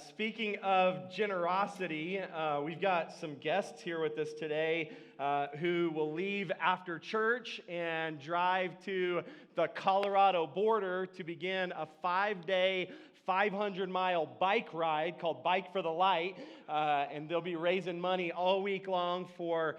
Speaking of generosity, we've got some guests here with us today who will leave after church and drive to the Colorado border to begin a 5-day, 500-mile bike ride called Bike for the Light, and they'll be raising money all week long for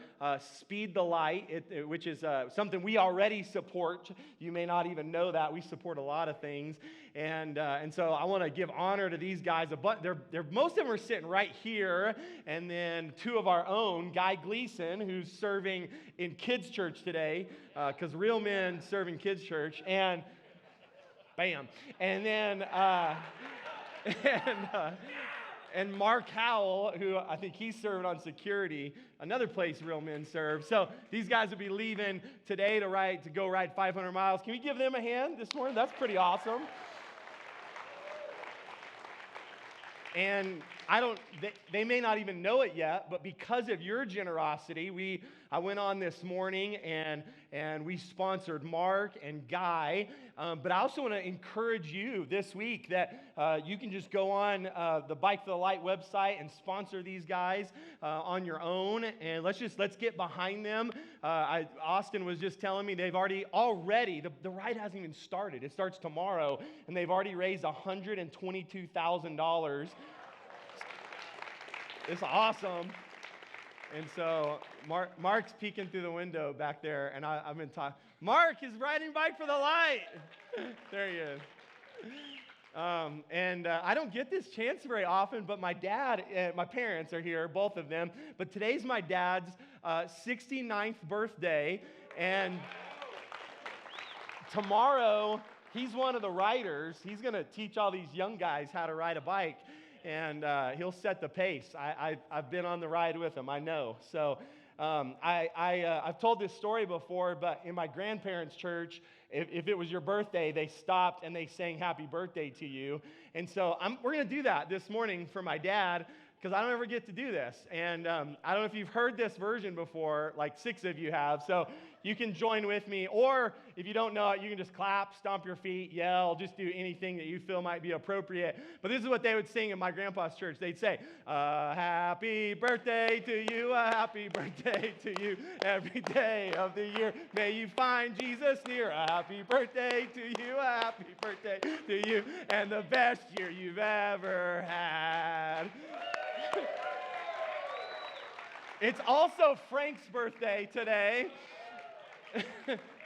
Speed the Light, which is something we already support. You may not even know that. We support a lot of things, and so I want to give honor to these guys. But most of them are sitting right here, and then two of our own, Guy Gleason, who's serving in kids' church today, because real men serve in kids' church, and bam. And then, and Mark Howell, who I think he served on security, another place real men serve. So these guys will be leaving today to go ride 500 miles. Can we give them a hand this morning? That's pretty awesome. And they may not even know it yet, but because of your generosity, I went on this morning and we sponsored Mark and Guy. But I also want to encourage you this week that you can just go on the Bike for the Light website and sponsor these guys on your own. And let's get behind them. Austin was just telling me they've already the ride hasn't even started. It starts tomorrow, and they've already raised $122,000. It's awesome. And so Mark's peeking through the window back there, and I've been talking. Mark is riding Bike for the Light. There he is. And I don't get this chance very often, but my dad and my parents are here, both of them. But today's my dad's 69th birthday, and tomorrow he's one of the riders. He's going to teach all these young guys how to ride a bike. And he'll set the pace. I've been on the ride with him, I know. So I've told this story before, but in my grandparents' church, if it was your birthday, they stopped and they sang happy birthday to you. And so we're going to do that this morning for my dad, because I don't ever get to do this. And I don't know if you've heard this version before, like 6 of you have. So you can join with me, or if you don't know it, you can just clap, stomp your feet, yell, just do anything that you feel might be appropriate. But this is what they would sing in my grandpa's church. They'd say, happy birthday to you, a happy birthday to you, every day of the year. May you find Jesus near, a happy birthday to you, a happy birthday to you, and the best year you've ever had. It's also Frank's birthday today.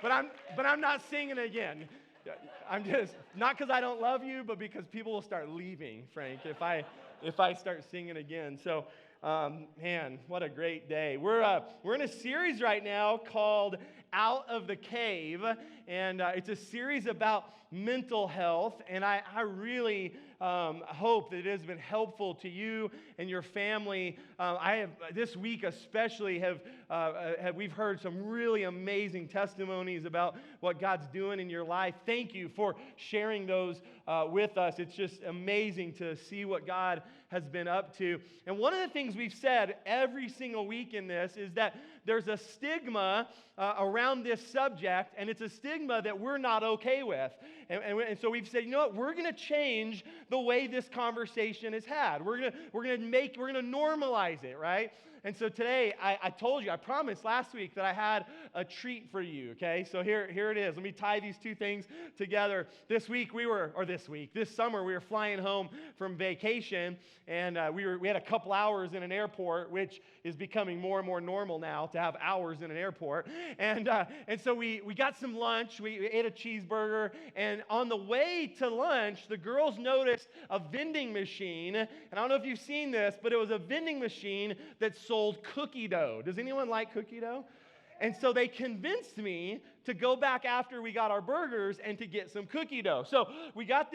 but I'm not singing again. I'm just not because I don't love you, but because people will start leaving, Frank, if I start singing again. So, man, what a great day. We're in a series right now called Out of the Cave, and it's a series about mental health, and I really hope that it has been helpful to you and your family. I have this week especially we've heard some really amazing testimonies about what God's doing in your life. Thank you for sharing those with us. It's just amazing to see what God has been up to. And one of the things we've said every single week in this is that there's a stigma around this subject, and it's a stigma that we're not okay with. And so we've said, you know what, we're going to change the way this conversation is had. We're going to normalize it, right? And so today, I promised last week that I had a treat for you, okay? So here it is. Let me tie these two things together. This summer, we were flying home from vacation, and we had a couple hours in an airport, which is becoming more and more normal now to have hours in an airport. And so we got some lunch. We ate a cheeseburger, and on the way to lunch, the girls noticed a vending machine. And I don't know if you've seen this, but it was a vending machine that sold cookie dough. Does anyone like cookie dough? And so they convinced me to go back after we got our burgers and to get some cookie dough. So we got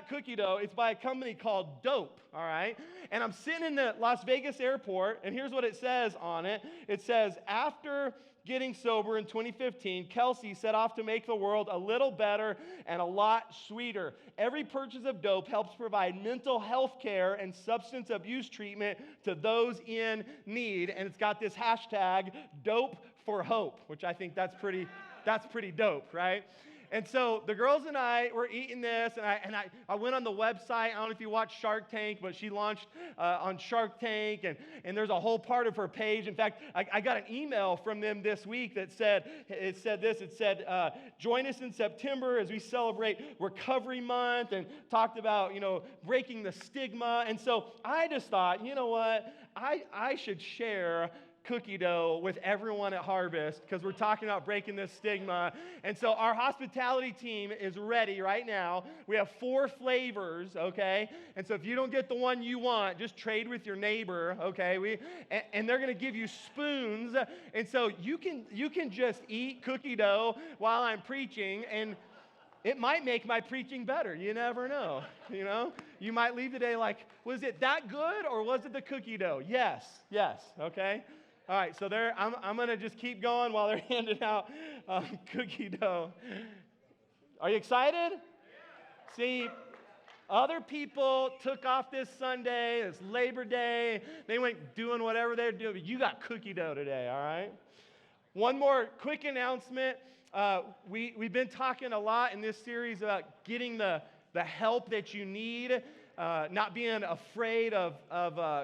cookie dough. It's by a company called Dope, all right? And I'm sitting in the Las Vegas airport, and here's what it says on it. It says, after getting sober in 2015, Kelsey set off to make the world a little better and a lot sweeter. Every purchase of Dope helps provide mental health care and substance abuse treatment to those in need. And it's got this hashtag, Dope for Hope, which I think that's pretty dope, right? And so the girls and I were eating this, and I went on the website. I don't know if you watch Shark Tank, but she launched on Shark Tank, and there's a whole part of her page. In fact, I got an email from them this week that said, join us in September as we celebrate Recovery Month, and talked about, breaking the stigma. And so I just thought, you know what? I should share cookie dough with everyone at Harvest because we're talking about breaking this stigma. And so our hospitality team is ready right now. We have 4 flavors, okay? And so if you don't get the one you want, just trade with your neighbor, okay? And they're going to give you spoons. And so you can just eat cookie dough while I'm preaching, and it might make my preaching better. You never know, You might leave today like, was it that good or was it the cookie dough? Yes, okay? All right, so I'm going to just keep going while they're handing out cookie dough. Are you excited? Yeah. See, other people took off this Sunday, it's Labor Day. They went doing whatever they're doing, but you got cookie dough today, all right? One more quick announcement. We've been talking a lot in this series about getting the help that you need, not being afraid of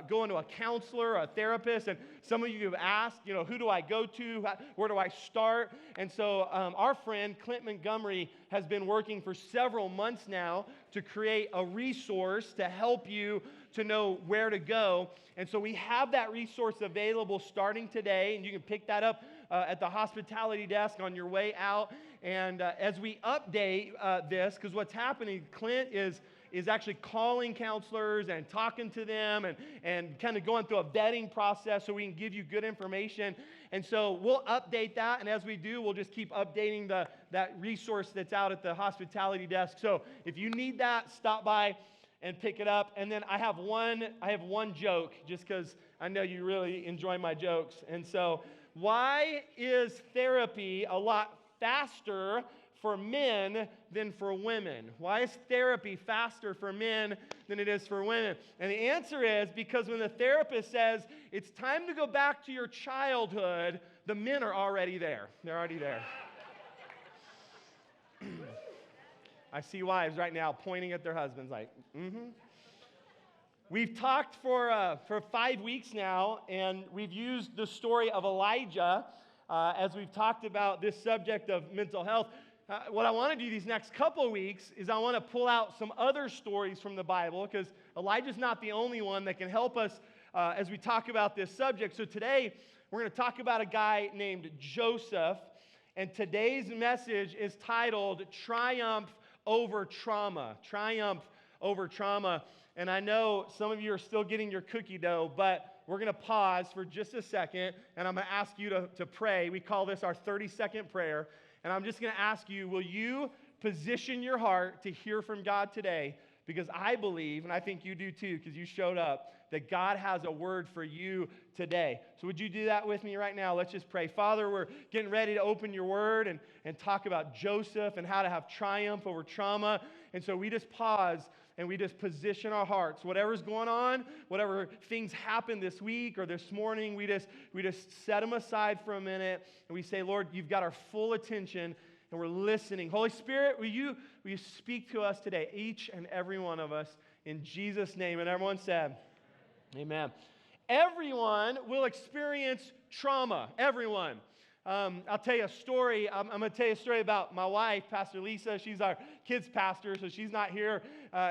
going to a counselor or a therapist. And some of you have asked, who do I go to? Where do I start? And so our friend Clint Montgomery has been working for several months now to create a resource to help you to know where to go. And so we have that resource available starting today, and you can pick that up at the hospitality desk on your way out. And as we update this, because what's happening, Clint is actually calling counselors and talking to them and kind of going through a vetting process so we can give you good information. And so we'll update that, and as we do, we'll just keep updating that resource that's out at the hospitality desk. So if you need that, stop by and pick it up. And then I have one joke, just because I know you really enjoy my jokes. And so, why is therapy a lot faster for men than for women? Why is therapy faster for men than it is for women? And the answer is because when the therapist says, it's time to go back to your childhood, the men are already there. They're already there. I see wives right now pointing at their husbands like, mm-hmm. We've talked for 5 weeks now, and we've used the story of Elijah as we've talked about this subject of mental health. What I want to do these next couple of weeks is I want to pull out some other stories from the Bible, because Elijah's not the only one that can help us as we talk about this subject. So today, we're going to talk about a guy named Joseph, and today's message is titled Triumph Over Trauma. Triumph Over Trauma. And I know some of you are still getting your cookie dough, but we're going to pause for just a second, and I'm going to ask you to pray. We call this our 30-second prayer. And I'm just going to ask you, will you position your heart to hear from God today? Because I believe, and I think you do too, because you showed up, that God has a word for you today. So would you do that with me right now? Let's just pray. Father, we're getting ready to open your word and talk about Joseph and how to have triumph over trauma. And so we just pause and we just position our hearts. Whatever's going on, whatever things happen this week or this morning, we just set them aside for a minute and we say, Lord, you've got our full attention and we're listening. Holy Spirit, will you speak to us today, each and every one of us, in Jesus' name? And everyone said, amen. Everyone will experience trauma. Everyone. I'll tell you a story. I'm going to tell you a story about my wife, Pastor Lisa. She's our kids pastor, so she's not here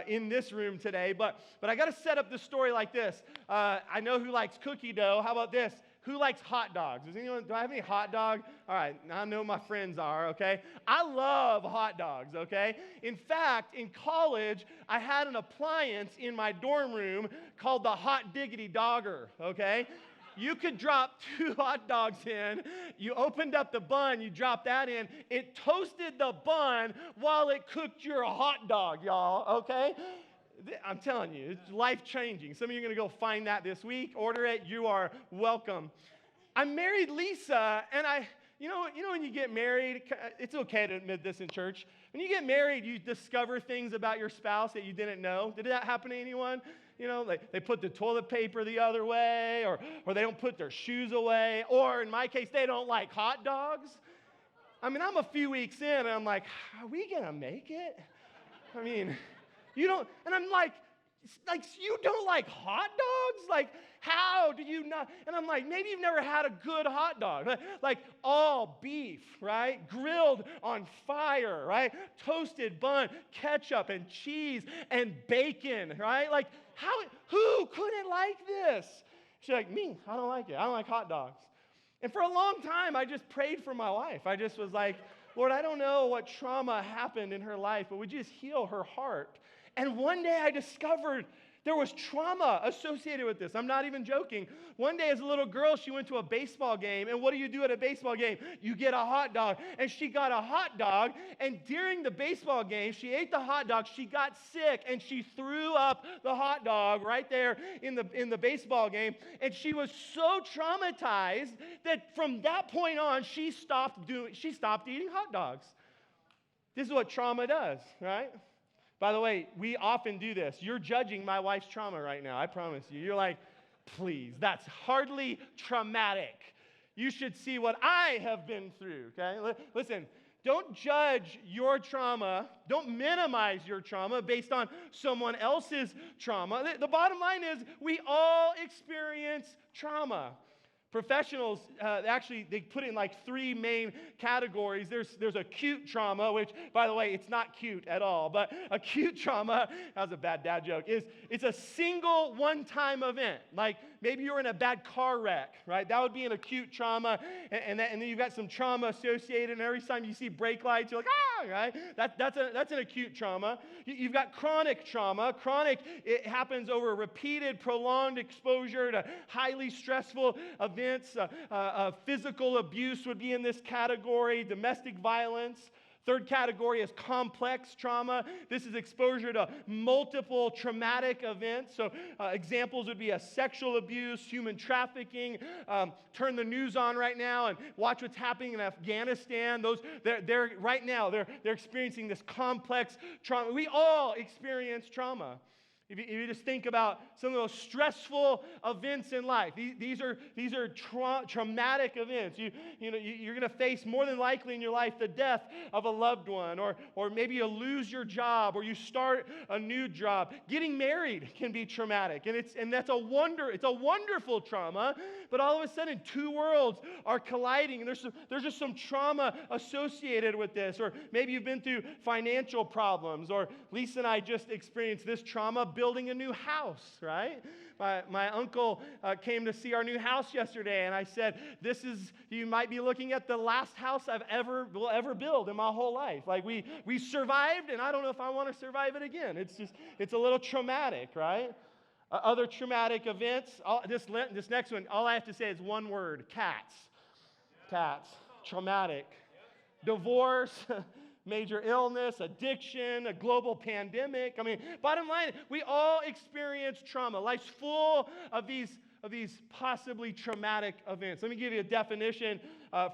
in this room today. But I got to set up this story like this. I know who likes cookie dough. How about this? Who likes hot dogs? Do I have any hot dog? All right, I know my friends are, okay? I love hot dogs, okay? In fact, in college, I had an appliance in my dorm room called the Hot Diggity Dogger, okay? You could drop 2 hot dogs in. You opened up the bun, you dropped that in. It toasted the bun while it cooked your hot dog, y'all, okay? I'm telling you, it's life-changing. Some of you are going to go find that this week. Order it. You are welcome. I married Lisa, and you know when you get married, it's okay to admit this in church. When you get married, you discover things about your spouse that you didn't know. Did that happen to anyone? They put the toilet paper the other way, or they don't put their shoes away, or in my case, they don't like hot dogs. I mean, I'm a few weeks in, and I'm like, are we going to make it? I mean, you don't, and I'm like, you don't like hot dogs? Like, how do you not? And I'm like, maybe you've never had a good hot dog. Like all beef, right? Grilled on fire, right? Toasted bun, ketchup and cheese and bacon, right? Like, who couldn't like this? She's like, me, I don't like it. I don't like hot dogs. And for a long time, I just prayed for my wife. I just was like, Lord, I don't know what trauma happened in her life, but would you just heal her heart? And one day I discovered there was trauma associated with this. I'm not even joking. One day as a little girl, she went to a baseball game. And what do you do at a baseball game? You get a hot dog. And she got a hot dog. And during the baseball game, she ate the hot dog. She got sick. And she threw up the hot dog right there in the baseball game. And she was so traumatized that from that point on, she stopped eating hot dogs. This is what trauma does, right? By the way, we often do this. You're judging my wife's trauma right now, I promise you. You're like, please, that's hardly traumatic. You should see what I have been through, okay? Listen, don't judge your trauma. Don't minimize your trauma based on someone else's trauma. The bottom line is we all experience trauma. Professionals, actually, they put it in like three main categories. There's acute trauma, which, by the way, it's not cute at all. But acute trauma, that was a bad dad joke, it's a single one-time event. Like maybe you're in a bad car wreck, right? That would be an acute trauma. And then you've got some trauma associated. And every time you see brake lights, you're like, ah, right? That's an acute trauma. You've got chronic trauma. Chronic, it happens over repeated, prolonged exposure to highly stressful events. Physical abuse would be in this category, domestic violence. Third category is complex trauma. This is exposure to multiple traumatic events. So examples would be a sexual abuse, human trafficking. Turn the news on right now and watch what's happening in Afghanistan. They're right now they're experiencing this complex trauma. We all experience trauma. If you just think about some of those stressful events in life, these are traumatic events. You're going to face more than likely in your life the death of a loved one, or maybe you lose your job, or you start a new job. Getting married can be traumatic, and that's a wonderful trauma. But all of a sudden, two worlds are colliding, and there's just some trauma associated with this. Or maybe you've been through financial problems, or Lisa and I just experienced this trauma building a new house, right? My uncle came to see our new house yesterday, and I said, you might be looking at the last house will ever build in my whole life. Like we survived, and I don't know if I want to survive it again. It's a little traumatic, right? Other traumatic events, this next one, all I have to say is one word: cats. Cats, traumatic. Divorce, major illness, addiction, a global pandemic. I mean, bottom line, we all experience trauma. Life's full of these possibly traumatic events. Let me give you a definition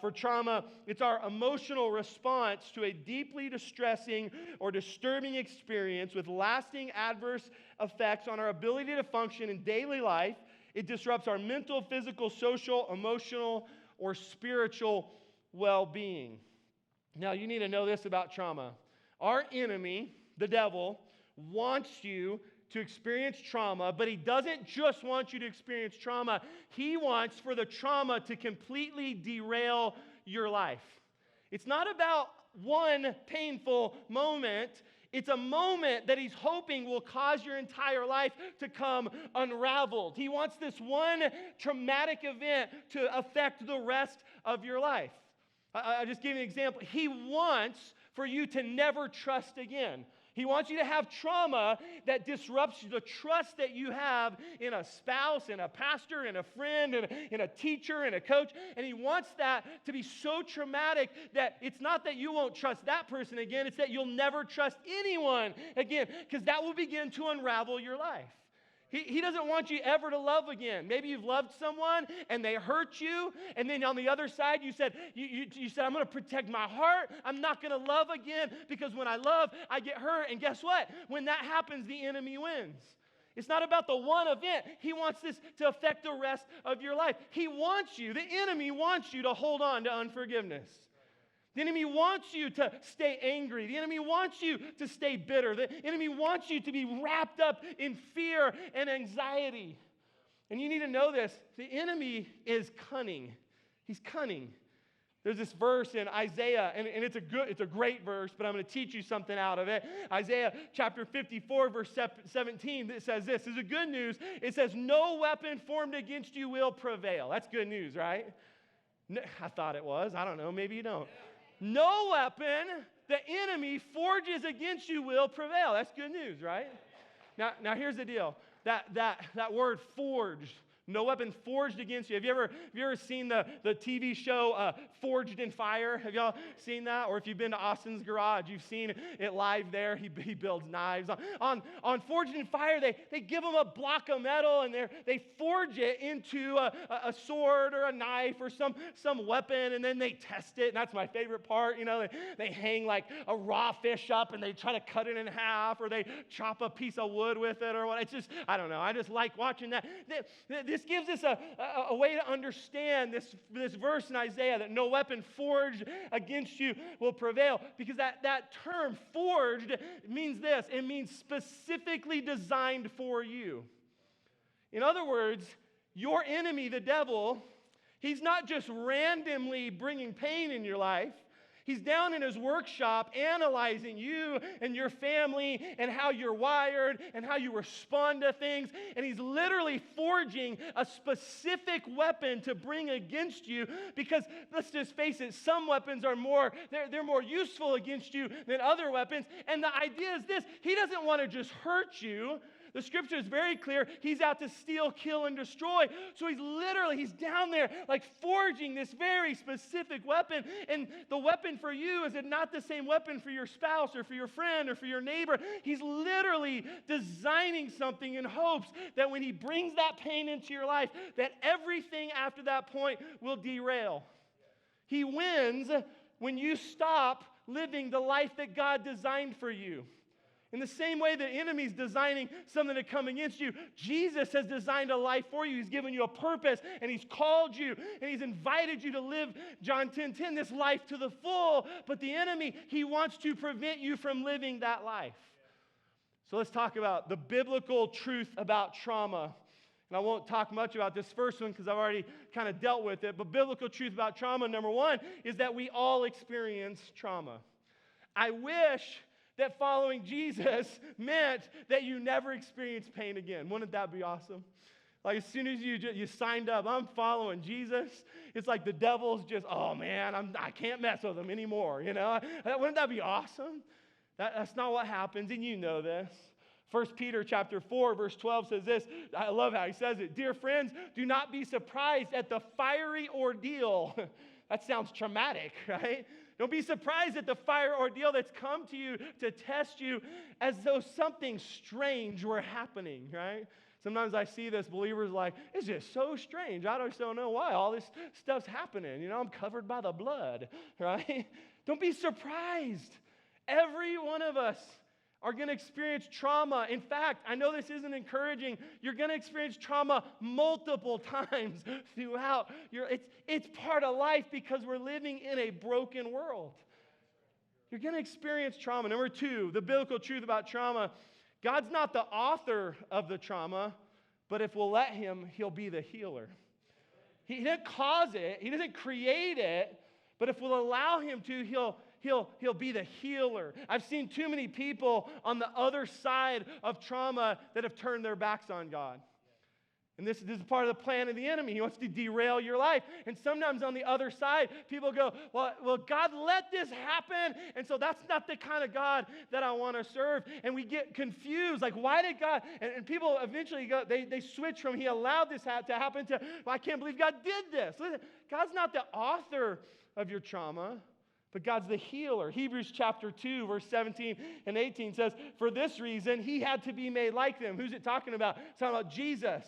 for trauma. It's our emotional response to a deeply distressing or disturbing experience with lasting adverse effects on our ability to function in daily life. It disrupts our mental, physical, social, emotional, or spiritual well-being. Now, you need to know this about trauma. Our enemy, the devil, wants you to experience trauma, but he doesn't just want you to experience trauma. He wants for the trauma to completely derail your life. It's not about one painful moment. It's a moment that he's hoping will cause your entire life to come unraveled. He wants this one traumatic event to affect the rest of your life. I'll just give you an example. He wants for you to never trust again. He wants you to have trauma that disrupts the trust that you have in a spouse, in a pastor, in a friend, in a teacher, in a coach. And he wants that to be so traumatic that it's not that you won't trust that person again, it's that you'll never trust anyone again, because that will begin to unravel your life. He doesn't want you ever to love again. Maybe you've loved someone and they hurt you, and then on the other side you said, I'm going to protect my heart. I'm not going to love again, because when I love, I get hurt. And guess what? When that happens, the enemy wins. It's not about the one event. He wants this to affect the rest of your life. He wants you, the enemy wants you to hold on to unforgiveness. The enemy wants you to stay angry. The enemy wants you to stay bitter. The enemy wants you to be wrapped up in fear and anxiety. And you need to know this. The enemy is cunning. He's cunning. There's this verse in Isaiah, and it's a great verse, but I'm going to teach you something out of it. Isaiah chapter 54, verse 17, it says this. This is the good news. It says, no weapon formed against you will prevail. That's good news, right? No, I thought it was. I don't know. Maybe you don't. No weapon the enemy forges against you will prevail. That's good news, right? Now here's the deal. That word forged, no weapon forged against you. Have you ever seen the TV show Forged in Fire? Have y'all seen that? Or if you've been to Austin's Garage, you've seen it live there. He builds knives. On Forged in Fire, they give them a block of metal and they forge it into a sword or a knife or some weapon, and then they test it. And that's my favorite part. You know, they hang like a raw fish up and they try to cut it in half, or they chop a piece of wood with it, or what. It's just, I don't know. I just like watching that. This gives us a way to understand this verse in Isaiah, that no weapon forged against you will prevail. Because that term forged means this. It means specifically designed for you. In other words, your enemy, the devil, he's not just randomly bringing pain in your life. He's down in his workshop analyzing you and your family and how you're wired and how you respond to things. And he's literally forging a specific weapon to bring against you, because let's just face it, some weapons are they're more useful against you than other weapons. And the idea is this: he doesn't want to just hurt you. The scripture is very clear. He's out to steal, kill, and destroy. So he's down there like forging this very specific weapon. And the weapon for you is not the same weapon for your spouse or for your friend or for your neighbor. He's literally designing something in hopes that when he brings that pain into your life, that everything after that point will derail. He wins when you stop living the life that God designed for you. In the same way the enemy's designing something to come against you, Jesus has designed a life for you. He's given you a purpose, and he's called you, and he's invited you to live, John 10:10, this life to the full. But the enemy, he wants to prevent you from living that life. So let's talk about the biblical truth about trauma. And I won't talk much about this first one because I've already kind of dealt with it. But biblical truth about trauma, number one, is that we all experience trauma. I wish that following Jesus meant that you never experience pain again. Wouldn't that be awesome? Like as soon as you signed up, I'm following Jesus, it's like the devil's just, oh man, I can't mess with him anymore, you know? Wouldn't that be awesome? That's not what happens, and you know this. 1 Peter chapter 4, verse 12 says this. I love how he says it. Dear friends, do not be surprised at the fiery ordeal. That sounds traumatic, right? Don't be surprised at the fire ordeal that's come to you to test you, as though something strange were happening, right? Sometimes I see this, believers like, it's just so strange. I just don't know why all this stuff's happening. You know, I'm covered by the blood, right? Don't be surprised. Every one of us are going to experience trauma. In fact, I know this isn't encouraging. You're going to experience trauma multiple times throughout it's part of life because we're living in a broken world. You're going to experience trauma. Number two, the biblical truth about trauma. God's not the author of the trauma, but if we'll let him, he'll be the healer. He didn't cause it. He doesn't create it. But if we'll allow him to, he'll be the healer. I've seen too many people on the other side of trauma that have turned their backs on God. And this is part of the plan of the enemy. He wants to derail your life. And sometimes on the other side, people go, well, God let this happen. And so that's not the kind of God that I want to serve. And we get confused. Like, why did God? And people eventually go, they switch from he allowed this to happen to, well, I can't believe God did this. Listen, God's not the author of your trauma, but God's the healer. Hebrews chapter 2, verse 17 and 18 says, for this reason, he had to be made like them. Who's it talking about? It's talking about Jesus.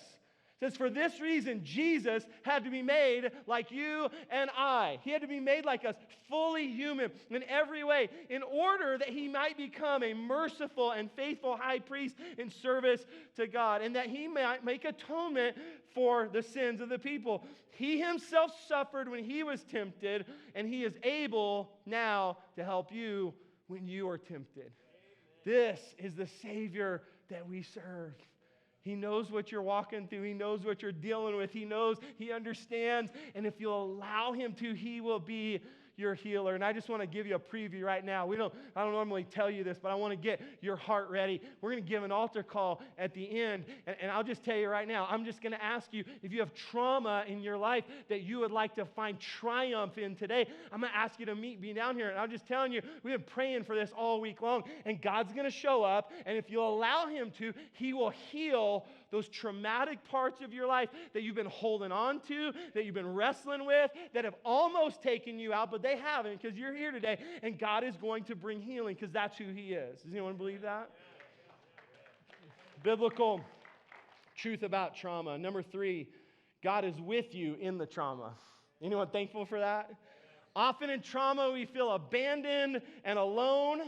It says, for this reason, Jesus had to be made like you and I. He had to be made like us, fully human in every way, in order that he might become a merciful and faithful high priest in service to God, and that he might make atonement for the sins of the people. He himself suffered when he was tempted, and he is able now to help you when you are tempted. This is the Savior that we serve. He knows what you're walking through. He knows what you're dealing with. He knows, he understands. And if you'll allow him to, he will be your healer. And I just want to give you a preview right now. I don't normally tell you this, but I want to get your heart ready. We're going to give an altar call at the end. And I'll just tell you right now, I'm just going to ask you, if you have trauma in your life that you would like to find triumph in today, I'm going to ask you to meet me down here. And I'm just telling you, we've been praying for this all week long. And God's going to show up. And if you'll allow him to, he will heal those traumatic parts of your life that you've been holding on to, that you've been wrestling with, that have almost taken you out, but they haven't, because you're here today, and God is going to bring healing, because that's who he is. Does anyone believe that? Biblical truth about trauma. Number 3, God is with you in the trauma. Anyone thankful for that? Often in trauma, we feel abandoned and alone.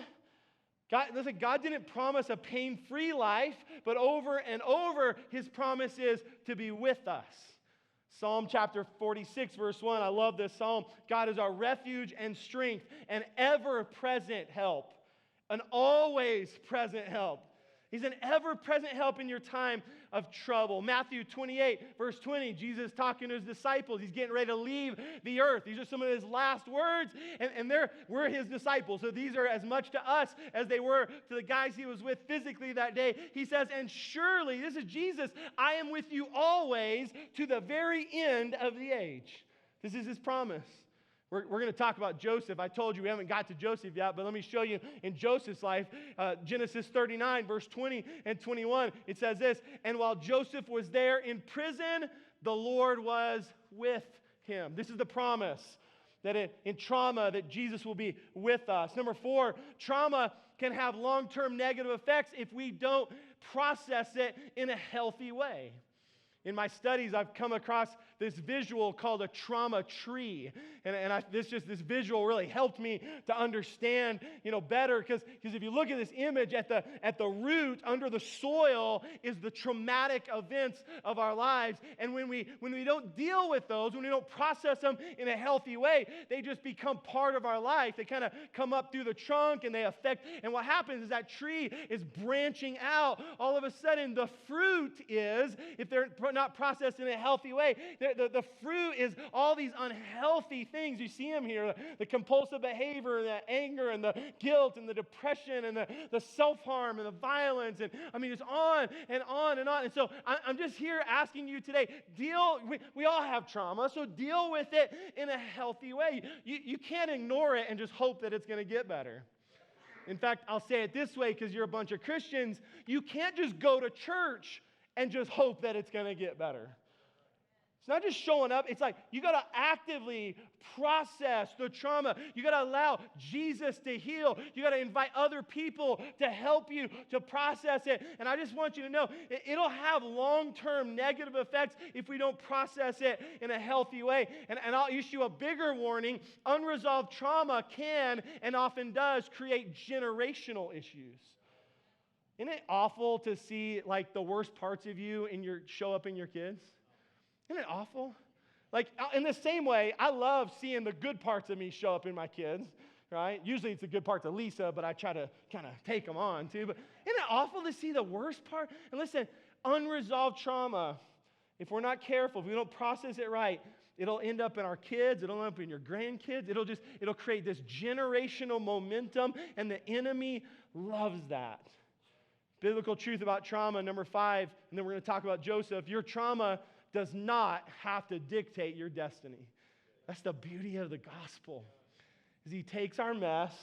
God didn't promise a pain-free life, but over and over, his promise is to be with us. Psalm chapter 46, verse 1, I love this psalm. God is our refuge and strength, an ever-present help, an always present help. He's an ever-present help in your time of trouble. Matthew 28, verse 20, Jesus talking to his disciples. He's getting ready to leave the earth. These are some of his last words, and we're his disciples. So these are as much to us as they were to the guys he was with physically that day. He says, and surely, this is Jesus, I am with you always to the very end of the age. This is his promise. We're going to talk about Joseph. I told you we haven't got to Joseph yet, but let me show you in Joseph's life. Genesis 39, verse 20 and 21, it says this, and while Joseph was there in prison, the Lord was with him. This is the promise, that in trauma, that Jesus will be with us. Number 4, trauma can have long-term negative effects if we don't process it in a healthy way. In my studies, I've come across this visual called a trauma tree. This visual really helped me to understand, better. Because if you look at this image, at the root, under the soil, is the traumatic events of our lives. And when we don't deal with those, when we don't process them in a healthy way, they just become part of our life. They kind of come up through the trunk and they affect. And what happens is that tree is branching out. All of a sudden, the fruit is, if they're not processed in a healthy way, the fruit is all these unhealthy things. You see them here, the compulsive behavior and the anger and the guilt and the depression and the self-harm and the violence. And it's on and on and on. And so I'm just here asking you today, we all have trauma, so deal with it in a healthy way. You can't ignore it and just hope that it's going to get better. In fact, I'll say it this way, because you're a bunch of Christians. You can't just go to church and just hope that it's going to get better. It's not just showing up. It's like you got to actively process the trauma. You got to allow Jesus to heal. You got to invite other people to help you to process it. And I just want you to know, it'll have long-term negative effects if we don't process it in a healthy way. And I'll issue a bigger warning. Unresolved trauma can and often does create generational issues. Isn't it awful to see the worst parts of you show up in your kids? Isn't it awful? In the same way, I love seeing the good parts of me show up in my kids, right? Usually it's the good parts of Lisa, but I try to kind of take them on too. But isn't it awful to see the worst part? And listen, unresolved trauma, if we're not careful, if we don't process it right, it'll end up in our kids. It'll end up in your grandkids. It'll create this generational momentum, and the enemy loves that. Biblical truth about trauma, number 5, and then we're going to talk about Joseph. Your trauma does not have to dictate your destiny. That's the beauty of the gospel. Is he takes our mess,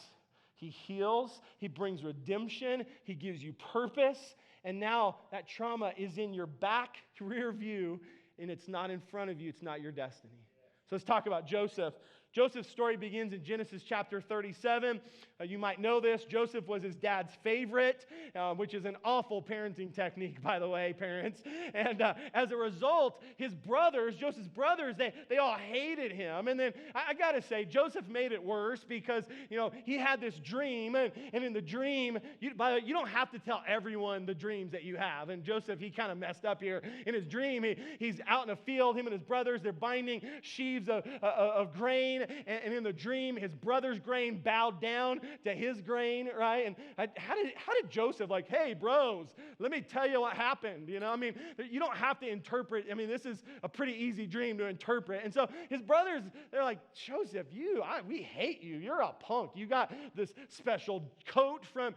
he heals, he brings redemption, he gives you purpose, and now that trauma is in your back rear view, and it's not in front of you. It's not your destiny. So let's talk about Joseph. Joseph's story begins in Genesis chapter 37. You might know this. Joseph was his dad's favorite, which is an awful parenting technique, by the way, parents. And as a result, his brothers, Joseph's brothers, they all hated him. And then I got to say, Joseph made it worse because, he had this dream. And in the dream, you don't have to tell everyone the dreams that you have. And Joseph, he kind of messed up here. In his dream, he's out in a field, him and his brothers, they're binding sheaves of grain. And in the dream, his brother's grain bowed down to his grain, right? And how did Joseph, hey, bros, let me tell you what happened, you don't have to interpret. This is a pretty easy dream to interpret. And so his brothers, they're like, Joseph, we hate you. You're a punk. You got this special coat from,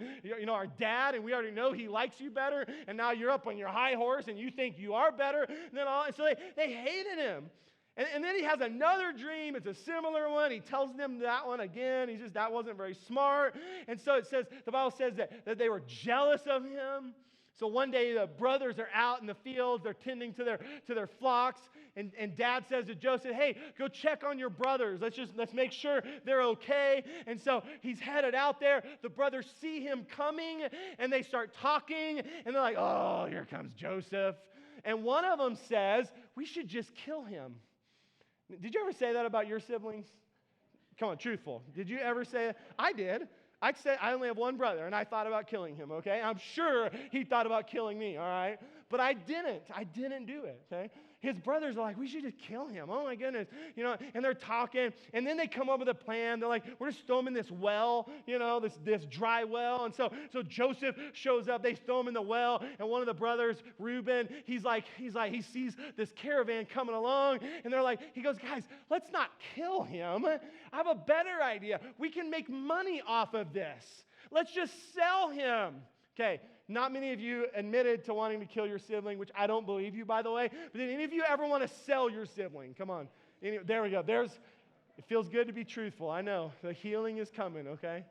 our dad, and we already know he likes you better, and now you're up on your high horse, and you think you are better than all. And so they hated him. And then he has another dream. It's a similar one. He tells them that one again. That wasn't very smart. And so the Bible says that they were jealous of him. So one day the brothers are out in the fields. They're tending to their flocks. And dad says to Joseph, hey, go check on your brothers. Let's make sure they're okay. And so he's headed out there. The brothers see him coming and they start talking. And they're like, oh, here comes Joseph. And one of them says, we should just kill him. Did you ever say that about your siblings? Come on, truthful. Did you ever say it? I did. I said I only have one brother, and I thought about killing him, okay? I'm sure he thought about killing me, all right? But I didn't. I didn't do it, okay? His brothers are like, we should just kill him. Oh, my goodness. And they're talking. And then they come up with a plan. They're like, we're just throw him in this well, this dry well. And so Joseph shows up. They throw him in the well. And one of the brothers, Reuben, he sees this caravan coming along. And they're like, he goes, guys, let's not kill him. I have a better idea. We can make money off of this. Let's just sell him. Okay. Not many of you admitted to wanting to kill your sibling, which I don't believe you, by the way. But did any of you ever want to sell your sibling? Come on. There we go. It feels good to be truthful. I know. The healing is coming, okay?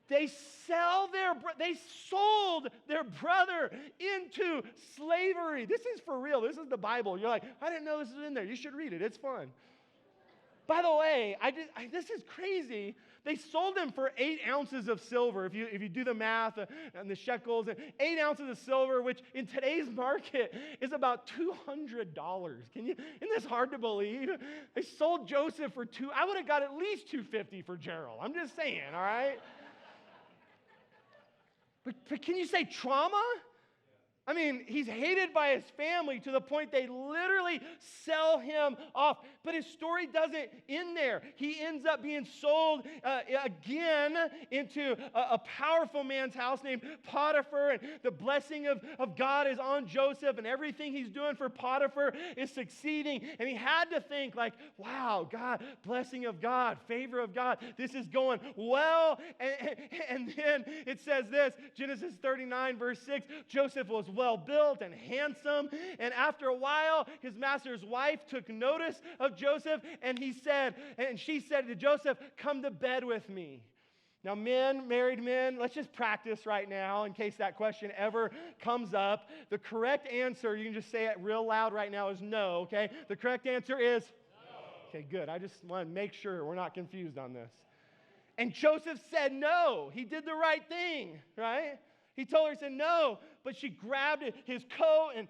They sold their brother into slavery. This is for real. This is the Bible. You're like, I didn't know this was in there. You should read it. It's fun. By the way, this is crazy. They sold them for 8 ounces of silver. If you do the math and the shekels, 8 ounces of silver, which in today's market is about $200. Isn't this hard to believe? They sold Joseph for I would have got at least $250 for Gerald. I'm just saying, all right? But can you say trauma? He's hated by his family to the point they literally sell him off. But his story doesn't end there. He ends up being sold again into a powerful man's house named Potiphar. And the blessing of God is on Joseph. And everything he's doing for Potiphar is succeeding. And he had to think wow, God, blessing of God, favor of God. This is going well. And then it says this, Genesis 39, verse 6, Joseph was well-built and handsome. And after a while, his master's wife took notice of Joseph, and she said to Joseph, come to bed with me. Now, married men, let's just practice right now in case that question ever comes up. The correct answer, you can just say it real loud right now, is no, okay? The correct answer is no. Okay, good. I just want to make sure we're not confused on this. And Joseph said no. He did the right thing, right? He told her, he said no, but she grabbed his coat and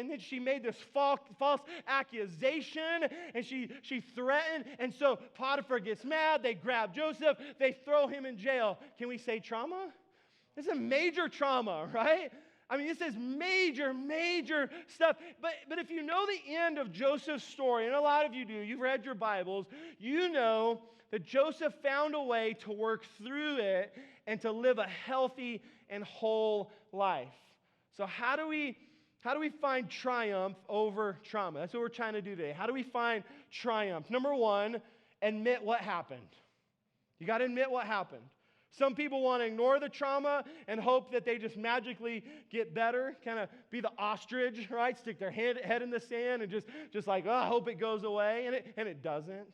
then she made this false accusation and she threatened. And so Potiphar gets mad. They grab Joseph. They throw him in jail. Can we say trauma? This is a major trauma, right? This is major, major stuff. But if you know the end of Joseph's story, and a lot of you do, you've read your Bibles, you know that Joseph found a way to work through it and to live a healthy and whole life. So how do we find triumph over trauma? That's what we're trying to do today. How do we find triumph? Number one, admit what happened. You got to admit what happened. Some people want to ignore the trauma and hope that they just magically get better, kind of be the ostrich, right? Stick their head in the sand and just like, I hope it goes away, and it doesn't.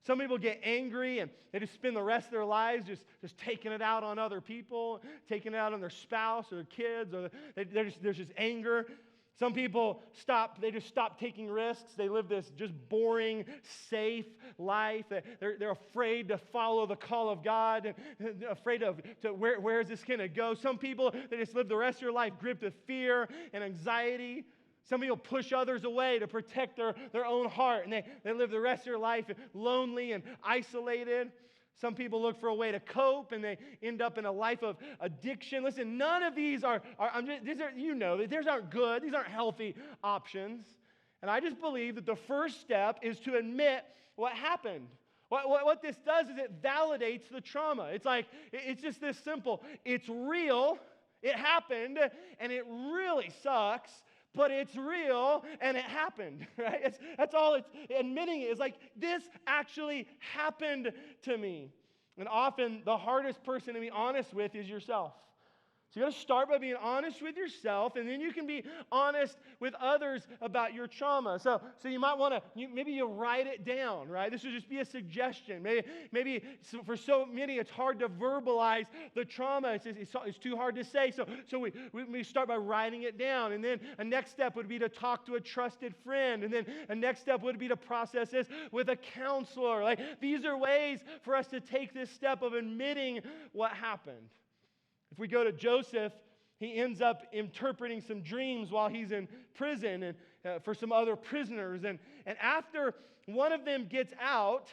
Some people get angry and they just spend the rest of their lives just taking it out on other people, taking it out on their spouse or their kids, or there's just anger. Some people they just stop taking risks. They live this just boring, safe life. They're afraid to follow the call of God, and afraid where is this going to go. Some people, they just live the rest of their life gripped with fear and anxiety. Some people push others away to protect their own heart, and they live the rest of their life lonely and isolated. Some people look for a way to cope, and they end up in a life of addiction. Listen, none of these these aren't good. These aren't healthy options. And I just believe that the first step is to admit what happened. What this does is it validates the trauma. It's just this simple. It's real. It happened, and it really sucks. But it's real, and it happened, right? That's all it's admitting. It's like, this actually happened to me. And often, the hardest person to be honest with is yourself. So you got to start by being honest with yourself, and then you can be honest with others about your trauma. So you might want to, maybe you write it down, right? This would just be a suggestion. Maybe for so many, it's hard to verbalize the trauma. It's too hard to say. So we start by writing it down, and then a next step would be to talk to a trusted friend, and then a next step would be to process this with a counselor. Like, these are ways for us to take this step of admitting what happened. If we go to Joseph, he ends up interpreting some dreams while he's in prison and for some other prisoners. And after one of them gets out,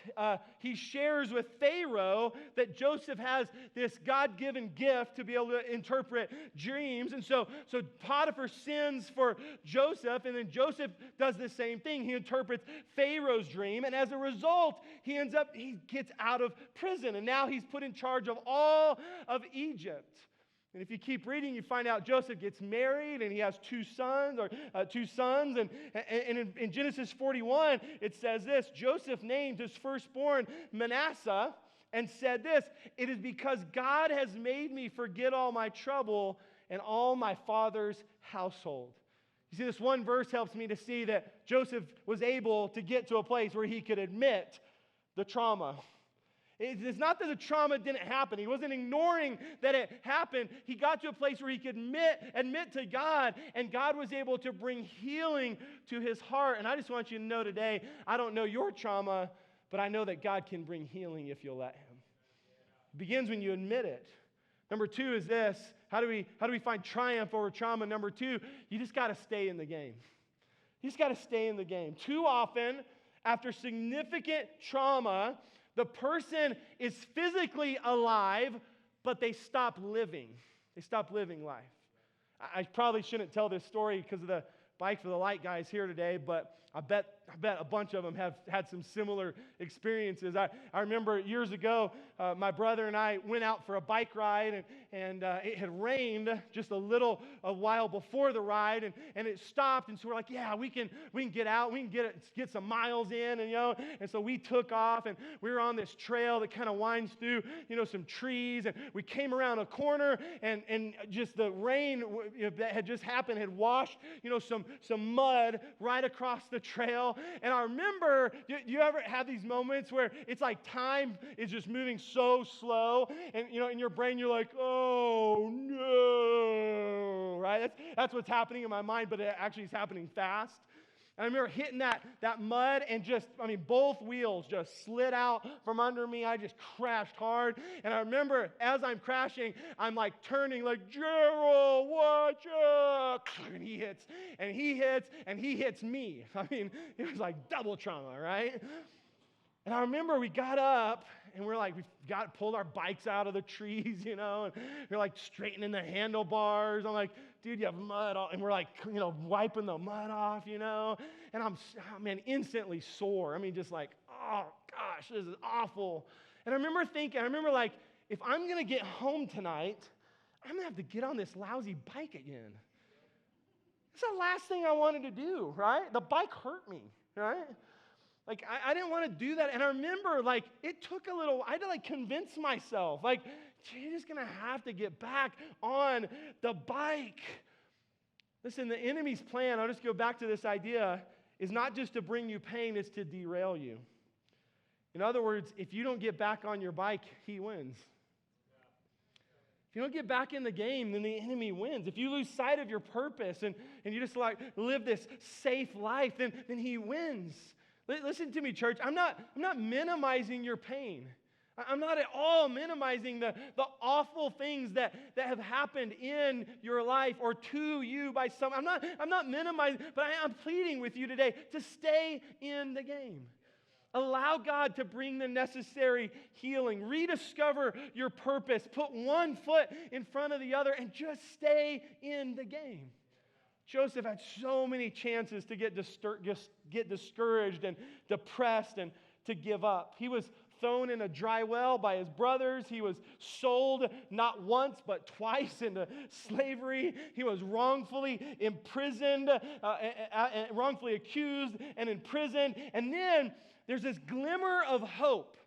he shares with Pharaoh that Joseph has this God-given gift to be able to interpret dreams. And so Potiphar sends for Joseph, and then Joseph does the same thing. He interprets Pharaoh's dream, and as a result, he gets out of prison, and now he's put in charge of all of Egypt. And if you keep reading, you find out Joseph gets married, and he has two sons. And in Genesis 41, it says this: Joseph named his firstborn Manasseh and said this: "It is because God has made me forget all my trouble and all my father's household." You see, this one verse helps me to see that Joseph was able to get to a place where he could admit the trauma. It's not that the trauma didn't happen. He wasn't ignoring that it happened. He got to a place where he could admit to God, and God was able to bring healing to his heart. And I just want you to know today, I don't know your trauma, but I know that God can bring healing if you'll let him. It begins when you admit it. Number two is this: how do we find triumph over trauma? Number two, you just got to stay in the game. You just got to stay in the game. Too often, after significant trauma, the person is physically alive, but they stop living. They stop living life. I probably shouldn't tell this story because of the Bike for the Light guys here today, but I bet a bunch of them have had some similar experiences. I remember years ago, my brother and I went out for a bike ride, and it had rained just a while before the ride, and it stopped, and so we're like, yeah, we can get out, we can get some miles in, and so we took off, and we were on this trail that kind of winds through, some trees, and we came around a corner, and just the rain that had just happened had washed, some mud right across the trail. And I remember, do you ever have these moments where it's like time is just moving so slow, and in your brain you're like, oh no, right? That's what's happening in my mind, but it actually is happening fast. And I remember hitting that mud, and both wheels just slid out from under me. I just crashed hard. And I remember as I'm crashing, I'm like turning like, Gerald, watch out. And he hits, and he hits me. It was like double trauma, right? And I remember we got up, and we're like, pulled our bikes out of the trees, and we're like straightening the handlebars. I'm like, dude, you have mud all, and we're like, wiping the mud off, and I'm, instantly sore. Just like, oh gosh, this is awful. And I remember like, if I'm going to get home tonight, I'm going to have to get on this lousy bike again. It's the last thing I wanted to do, right? The bike hurt me, right? Like, I didn't want to do that. And I remember, like, it took a little, I had to, like, convince myself, like, you're just going to have to get back on the bike. Listen, the enemy's plan, I'll just go back to this idea, is not just to bring you pain, it's to derail you. In other words, if you don't get back on your bike, he wins. If you don't get back in the game, then the enemy wins. If you lose sight of your purpose and you just like live this safe life, then he wins. Listen to me, church. I'm not minimizing your pain. I'm not at all minimizing the awful things that have happened in your life or to you by some. I'm not minimizing, but I am pleading with you today to stay in the game. Allow God to bring the necessary healing. Rediscover your purpose. Put one foot in front of the other and just stay in the game. Joseph had so many chances to get discouraged and depressed and to give up. He was thrown in a dry well by his brothers. He was sold not once but twice into slavery. He was wrongfully imprisoned, wrongfully accused and imprisoned. And then there's this glimmer of hope.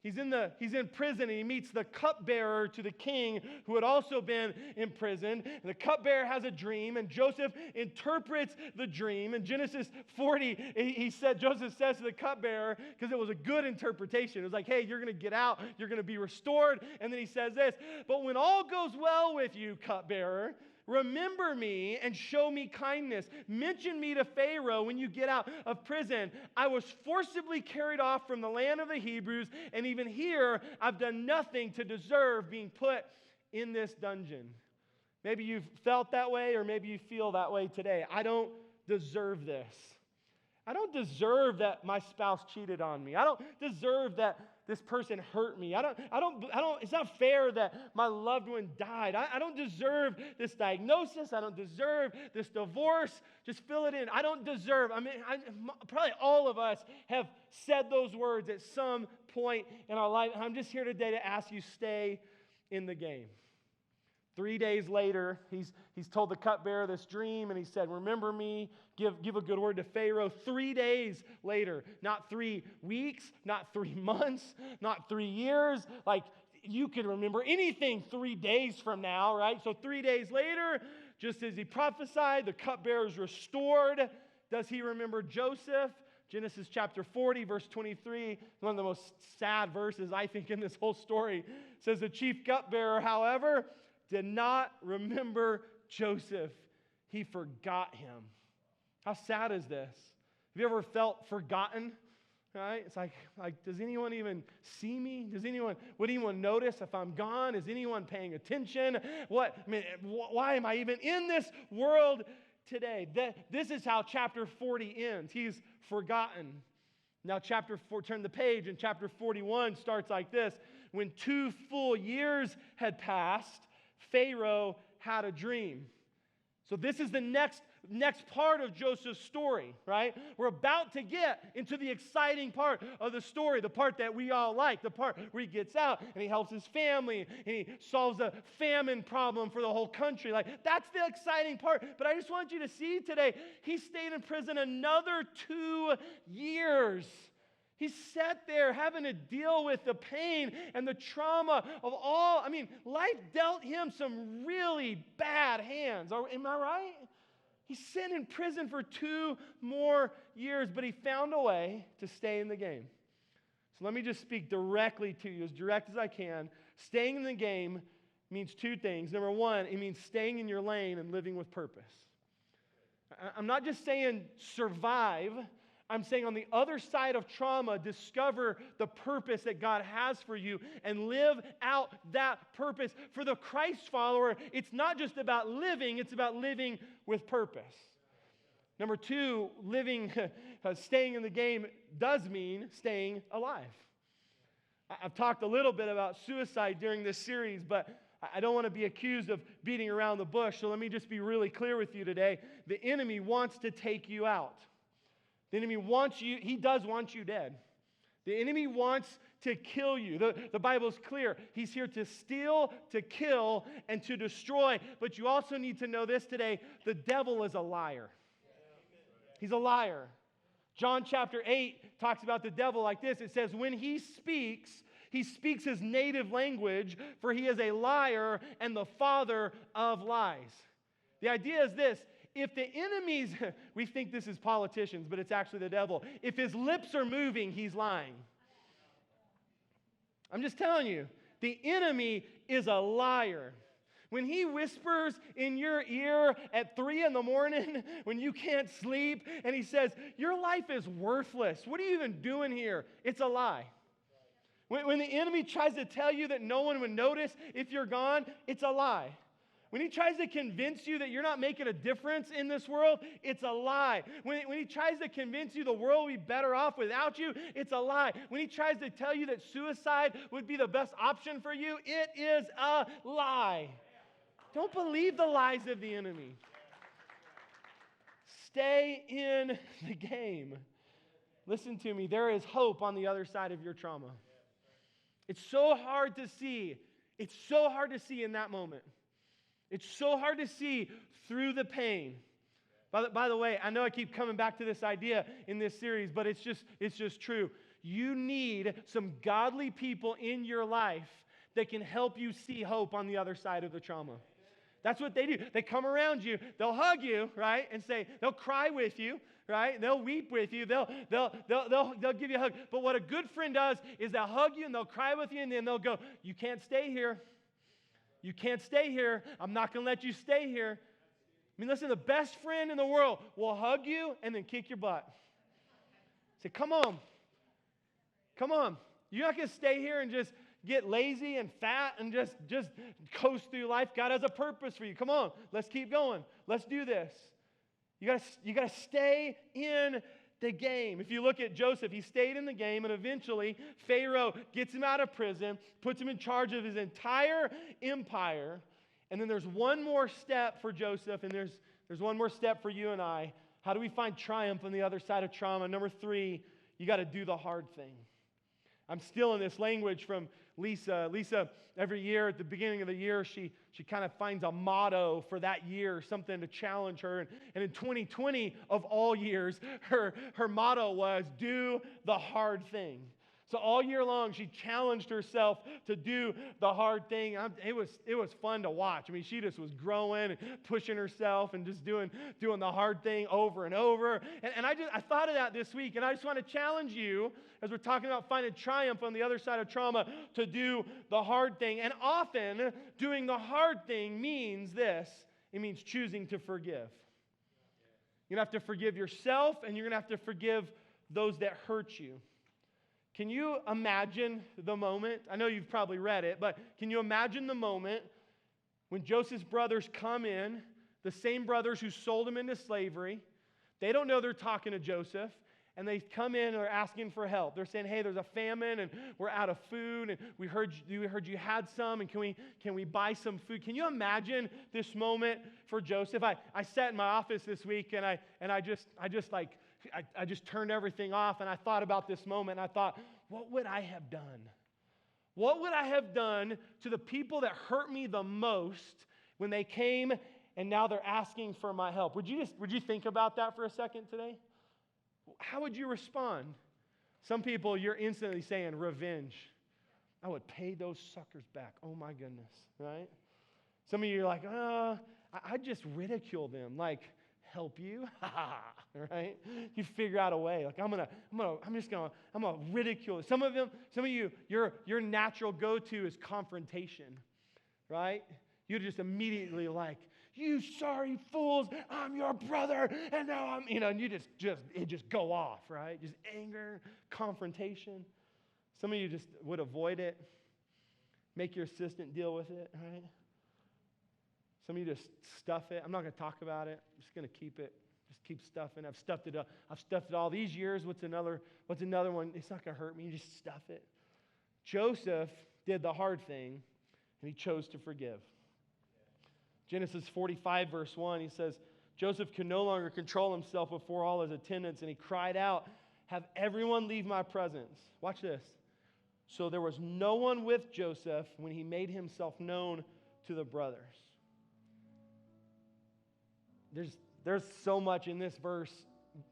He's in prison and he meets the cupbearer to the king who had also been imprisoned. And the cupbearer has a dream and Joseph interprets the dream. In Genesis 40, Joseph says to the cupbearer, because it was a good interpretation. It was like, hey, you're going to get out. You're going to be restored. And then he says this, but when all goes well with you, cupbearer, remember me and show me kindness. Mention me to Pharaoh when you get out of prison. I was forcibly carried off from the land of the Hebrews, and even here, I've done nothing to deserve being put in this dungeon. Maybe you've felt that way, or maybe you feel that way today. I don't deserve this. I don't deserve that my spouse cheated on me. I don't deserve that this person hurt me. It's not fair that my loved one died. I don't deserve this diagnosis. I don't deserve this divorce. Just fill it in. I don't deserve. Probably all of us have said those words at some point in our life. And I'm just here today to ask you, stay in the game. 3 days later, he's told the cupbearer this dream, and he said, remember me, give a good word to Pharaoh. 3 days later, not 3 weeks, not 3 months, not 3 years. Like, you can remember anything 3 days from now, right? So 3 days later, just as he prophesied, the cupbearer is restored. Does he remember Joseph? Genesis chapter 40, verse 23, one of the most sad verses, I think, in this whole story, says the chief cupbearer, however, did not remember Joseph. He forgot him. How sad is this? Have you ever felt forgotten? Right? It's like, does anyone even see me? Would anyone notice if I'm gone? Is anyone paying attention? Why am I even in this world today? This is how chapter 40 ends. He's forgotten. Now chapter 4, turn the page, and chapter 41 starts like this. When 2 full years had passed, Pharaoh had a dream. So this is the next part of Joseph's story, right? We're about to get into the exciting part of the story, the part that we all like, the part where he gets out and he helps his family and he solves a famine problem for the whole country. Like, that's the exciting part. But I just want you to see today, he stayed in prison another 2 years. He sat there having to deal with the pain and the trauma of all. Life dealt him some really bad hands. Am I right? He sat in prison for 2 more years, but he found a way to stay in the game. So let me just speak directly to you, as direct as I can. Staying in the game means 2 things. Number 1, it means staying in your lane and living with purpose. I'm not just saying survive. I'm saying on the other side of trauma, discover the purpose that God has for you and live out that purpose. For the Christ follower, it's not just about living, it's about living with purpose. Number 2, staying in the game does mean staying alive. I've talked a little bit about suicide during this series, but I don't want to be accused of beating around the bush, so let me just be really clear with you today. The enemy wants to take you out. The enemy wants you, he does want you dead. The enemy wants to kill you. The Bible's clear. He's here to steal, to kill, and to destroy. But you also need to know this today. The devil is a liar. He's a liar. John chapter 8 talks about the devil like this. It says, when he speaks his native language, for he is a liar and the father of lies. The idea is this. If the enemies, we think this is politicians, but it's actually the devil. If his lips are moving, he's lying. I'm just telling you, the enemy is a liar. When He whispers in your ear at 3 in the morning when you can't sleep and He says, your life is worthless. What are you even doing here? It's a lie. When the enemy tries to tell you that no one would notice if you're gone, it's a lie. When he tries to convince you that you're not making a difference in this world, it's a lie. When he tries to convince you the world will be better off without you, it's a lie. When he tries to tell you that suicide would be the best option for you, it is a lie. Don't believe the lies of the enemy. Stay in the game. Listen to me. There is hope on the other side of your trauma. It's so hard to see. It's so hard to see in that moment. It's so hard to see through the pain. By the way, I know I keep coming back to this idea in this series, but it's just true. You need some godly people in your life that can help you see hope on the other side of the trauma. That's what they do. They come around you, they'll hug you, right? And say, they'll cry with you, right? They'll weep with you. They'll give you a hug. But what a good friend does is they'll hug you and they'll cry with you and then they'll go, you can't stay here. You can't stay here. I'm not going to let you stay here. I mean, listen, the best friend in the world will hug you and then kick your butt. Say, come on. Come on. You're not going to stay here and just get lazy and fat and just coast through life. God has a purpose for you. Come on. Let's keep going. Let's do this. You got to stay in the game. If you look at Joseph, he stayed in the game, and eventually Pharaoh gets him out of prison, puts him in charge of his entire empire. And then there's one more step for Joseph, and there's one more step for you and I. How do we find triumph on the other side of trauma? Number 3, you got to do the hard thing. I'm stealing this language from Lisa. Lisa, every year at the beginning of the year, she kind of finds a motto for that year, something to challenge her. And in 2020, of all years, her motto was, do the hard thing. So all year long, she challenged herself to do the hard thing. It was fun to watch. I mean, she just was growing and pushing herself and just doing the hard thing over and over. And I thought of that this week, and I just want to challenge you, as we're talking about finding triumph on the other side of trauma, to do the hard thing. And often, doing the hard thing means this. It means choosing to forgive. You're going to have to forgive yourself, and you're going to have to forgive those that hurt you. Can you imagine the moment? I know you've probably read it, but can you imagine the moment when Joseph's brothers come in, the same brothers who sold him into slavery? They don't know they're talking to Joseph, and they come in and are asking for help. They're saying, hey, there's a famine, and we're out of food, and we heard you had some, and can we buy some food? Can you imagine this moment for Joseph? I sat in my office this week, and I just turned everything off, and I thought about this moment, and I thought, what would I have done? What would I have done to the people that hurt me the most when they came and now they're asking for my help? Would you think about that for a second today? How would you respond? Some people, you're instantly saying revenge. I would pay those suckers back. Oh my goodness, right? Some of you are like, I just ridicule them. Like, help you? Right? You figure out a way. Like, I'm gonna ridicule it. Some of you, your natural go-to is confrontation, right? You just immediately like, you sorry fools, I'm your brother, and now and you just go off, right? Just anger, confrontation. Some of you just would avoid it, make your assistant deal with it, right? Some of you just stuff it. I'm not going to talk about it. I'm just going to keep it. Just keep stuffing. I've stuffed it all these years. What's another one? It's not going to hurt me. You just stuff it. Joseph did the hard thing, and he chose to forgive. Genesis 45, verse 1, he says, Joseph could no longer control himself before all his attendants, and he cried out, have everyone leave my presence. Watch this. So there was no one with Joseph when he made himself known to the brothers. There's so much in this verse.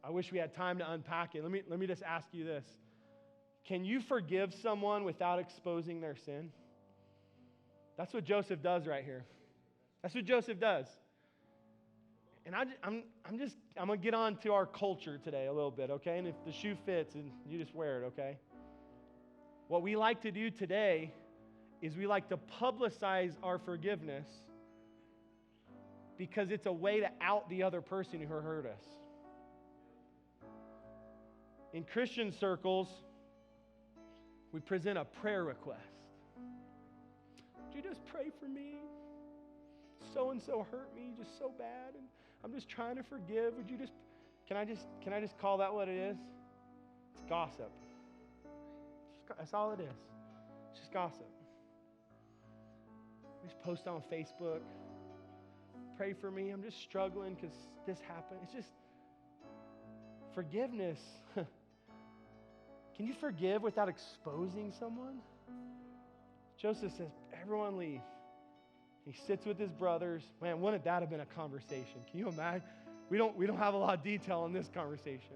I wish we had time to unpack it. Let me just ask you this. Can you forgive someone without exposing their sin? That's what Joseph does right here. That's what Joseph does. And I'm going to get on to our culture today a little bit, okay? And if the shoe fits, and you just wear it, okay? What we like to do today is we like to publicize our forgiveness because it's a way to out the other person who hurt us. In Christian circles, we present a prayer request. Would you just pray for me? So-and-so hurt me just so bad, and I'm just trying to forgive. Would you just, can I just call that what it is? It's gossip. That's all it is. It's just gossip. We just post on Facebook. Pray for me. I'm just struggling because this happened. It's just forgiveness. Can you forgive without exposing someone? Joseph says, everyone leave. He sits with his brothers. Man, wouldn't that have been a conversation? Can you imagine? We don't have a lot of detail in this conversation.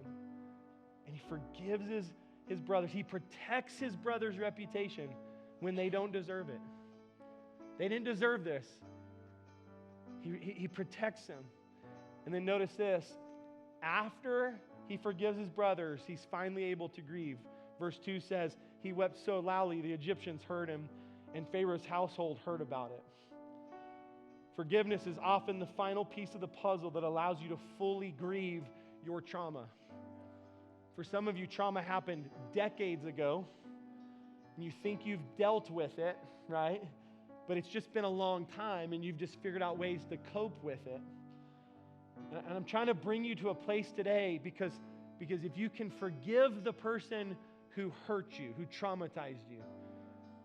And he forgives his brothers. He protects his brother's reputation when they don't deserve it. They didn't deserve this. He protects them. And then notice this. After he forgives his brothers, he's finally able to grieve. Verse 2 says, he wept so loudly the Egyptians heard him, and Pharaoh's household heard about it. Forgiveness is often the final piece of the puzzle that allows you to fully grieve your trauma. For some of you, trauma happened decades ago, and you think you've dealt with it, right? But it's just been a long time, and you've just figured out ways to cope with it. And I'm trying to bring you to a place today because if you can forgive the person who hurt you, who traumatized you,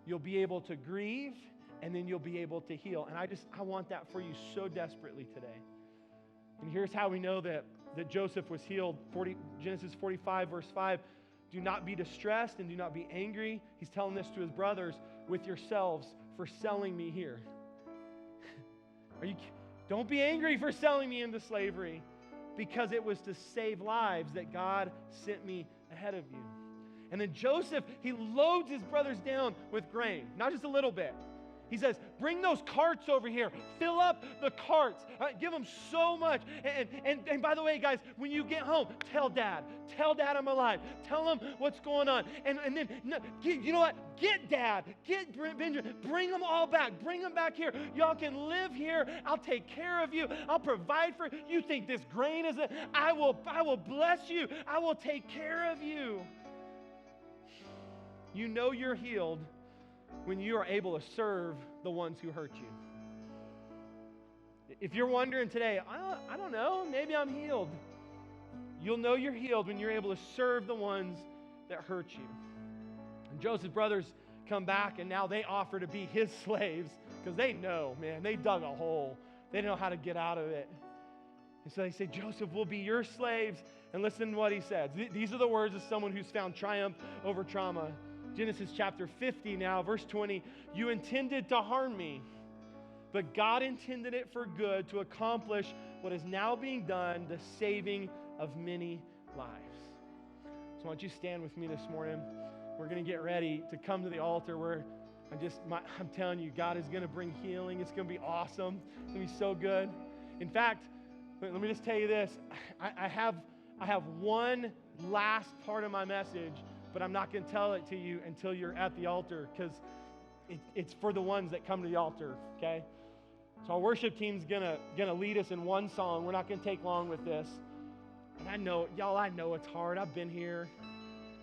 you'll be able to grieve, and then you'll be able to heal. And I want that for you so desperately today. And here's how we know that Joseph was healed. Genesis 45, verse 5. Do not be distressed and do not be angry. He's telling this to his brothers, with yourselves for selling me here. Don't be angry for selling me into slavery, because it was to save lives that God sent me ahead of you. And then Joseph, he loads his brothers down with grain, not just a little bit. He says, bring those carts over here. Fill up the carts. Give them so much. And by the way, guys, when you get home, tell Dad. Tell Dad I'm alive. Tell him what's going on. And then, you know what? Get Dad. Get Benjamin. Bring them all back. Bring them back here. Y'all can live here. I'll take care of you. I'll provide for you. You think this grain is I will bless you. I will take care of you. You know you're healed when you are able to serve the ones who hurt you. If you're wondering today, I don't know, maybe I'm healed. You'll know you're healed when you're able to serve the ones that hurt you. And Joseph's brothers come back, and now they offer to be his slaves because they know, man, they dug a hole. They know how to get out of it. And so they say, Joseph, we'll be your slaves. And listen to what he says. These are the words of someone who's found triumph over trauma. Genesis chapter 50 now, verse 20. You intended to harm me, but God intended it for good to accomplish what is now being done, the saving of many lives. So why don't you stand with me this morning? We're going to get ready to come to the altar where I'm telling you, God is going to bring healing. It's going to be awesome. It's going to be so good. In fact, let me just tell you this. I have one last part of my message, but I'm not going to tell it to you until you're at the altar, because it's for the ones that come to the altar, okay? So our worship team's gonna lead us in one song. We're not going to take long with this. And I know it's hard. I've been here.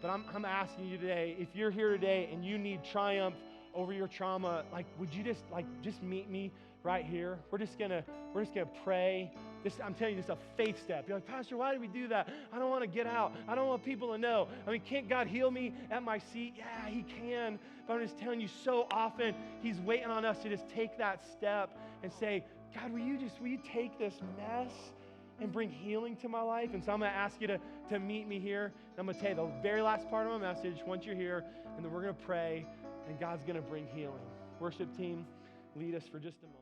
But I'm asking you today, if you're here today and you need triumph over your trauma, would you just meet me right here? We're just gonna pray. I'm telling you, this is a faith step. You're like, Pastor, why do we do that? I don't want to get out. I don't want people to know. I mean, can't God heal me at my seat? Yeah, he can. But I'm just telling you, so often he's waiting on us to just take that step and say, God, will you take this mess and bring healing to my life? And so I'm going to ask you to meet me here. I'm going to tell you the very last part of my message once you're here, and then we're going to pray, and God's going to bring healing. Worship team, lead us for just a moment.